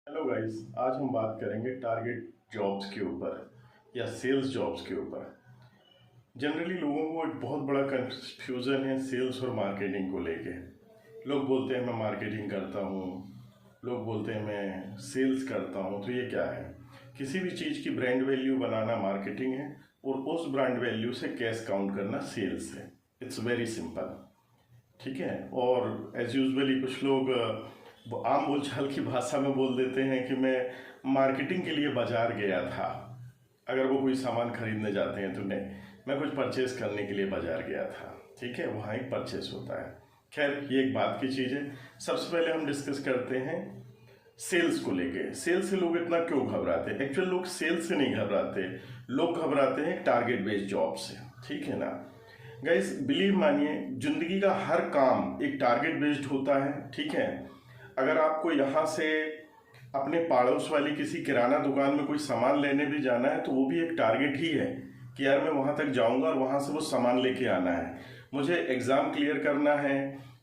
Hello guys, आज हम बात करेंगे टारगेट जॉब्स के ऊपर या सेल्स जॉब्स के ऊपर। जनरली लोगों को एक बहुत बड़ा कंफ्यूजन है सेल्स और मार्केटिंग को लेके। लोग बोलते हैं मैं मार्केटिंग करता हूँ, लोग बोलते हैं मैं सेल्स करता हूँ। तो ये क्या है? किसी भी चीज़ की ब्रांड वैल्यू बनाना मार्केटिंग है और उस ब्रांड वैल्यू से कैश काउंट करना सेल्स है। इट्स वेरी सिंपल, ठीक है। और एज यूजली कुछ लोग वो आम बोलचाल की भाषा में बोल देते हैं कि मैं मार्केटिंग के लिए बाजार गया था। अगर वो कोई सामान खरीदने जाते हैं तो नहीं, मैं कुछ परचेस करने के लिए बाजार गया था, ठीक है। वहाँ एक परचेस होता है। खैर, ये एक बात की चीज़ है। सबसे पहले हम डिस्कस करते हैं सेल्स को लेके। सेल्स से लोग इतना क्यों घबराते हैं? एक्चुअल लोग सेल्स से नहीं घबराते, लोग घबराते हैं टारगेट बेस्ड जॉब से, ठीक है ना। गाइस, बिलीव मानिए, जिंदगी का हर काम एक टारगेट बेस्ड होता है, ठीक है। अगर आपको यहाँ से अपने पड़ोस वाली किसी किराना दुकान में कोई सामान लेने भी जाना है तो वो भी एक टारगेट ही है कि यार मैं वहाँ तक जाऊँगा और वहाँ से वो सामान लेके आना है, मुझे एग्ज़ाम क्लियर करना है,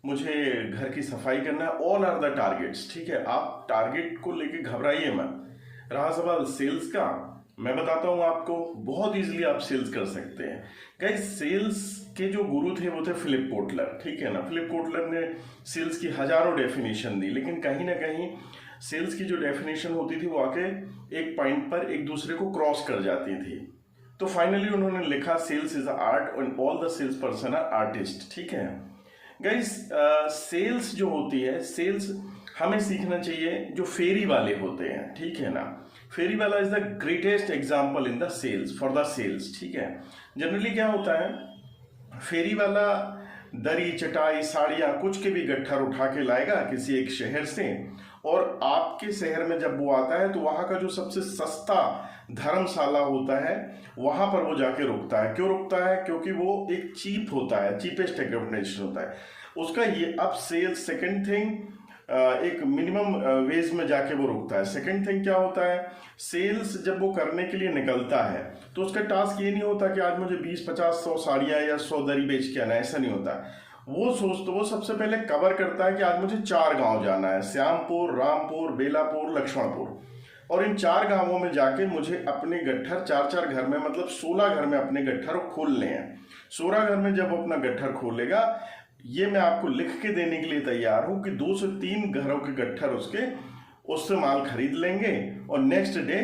मुझे घर की सफाई करना है। ऑल आर द टारगेट्स, ठीक है। आप टारगेट को लेके घबराइए मत। रहा सवाल सेल्स का, मैं बताता हूँ आपको, बहुत इजीली आप सेल्स कर सकते हैं। गाइस, सेल्स के जो गुरु थे वो थे फिलिप कोटलर, ठीक है ना। फिलिप कोटलर ने सेल्स की हजारों डेफिनेशन दी, लेकिन कहीं ना कहीं सेल्स की जो डेफिनेशन होती थी वो आके एक पॉइंट पर एक दूसरे को क्रॉस कर जाती थी। तो फाइनली उन्होंने लिखा sales is art and all the sales person are artist, ठीक है। गाइस, सेल्स जो होती है, सेल्स हमें सीखना चाहिए जो फेरी वाले होते हैं, ठीक है ना। फेरी वाला is the greatest example in the sales, for the sales, ठीक है। जनरली क्या होता है, फेरी वाला दरी चटाई साड़ियाँ कुछ के भी गट्ठर उठा के लाएगा किसी एक शहर से, और आपके शहर में जब वो आता है तो वहाँ का जो सबसे सस्ता धर्मशाला होता है वहाँ पर वो जाके रुकता है। क्यों रुकता है? क्योंकि वो एक चीप होता है, चीपेस्ट एकोमोडेशन होता है उसका। ये अब सेल्स सेकंड थिंग, एक मिनिमम वेज में जाके वो रुकता है। सेकंड थिंग क्या होता है, सेल्स जब वो करने के लिए निकलता है तो उसका टास्क ये नहीं होता कि आज मुझे 20-50-100 साड़ियाँ या 100 दरी बेच के आना है, ऐसा नहीं होता। वो सबसे पहले कवर करता है कि आज मुझे 4 गांव जाना है, श्यामपुर, रामपुर, बेलापुर, लक्ष्मणपुर, और इन 4 गांवों में जाके मुझे अपने गट्ठर 4-4 घर में, मतलब 16 घर में अपने गट्ठर खोलने हैं। 16 घर में जब वो अपना गट्ठर खोलेगा, ये मैं आपको लिख के देने के लिए तैयार हूं कि 2 से 3 घरों के गट्ठर उससे माल खरीद लेंगे और नेक्स्ट डे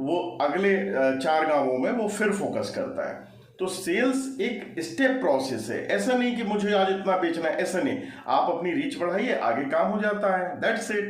वो अगले 4 गांवों में वो फिर फोकस करता है। तो सेल्स एक स्टेप प्रोसेस है, ऐसा नहीं कि मुझे आज इतना बेचना है, ऐसा नहीं। आप अपनी रीच बढ़ाइए, आगे काम हो जाता है, दैट्स इट।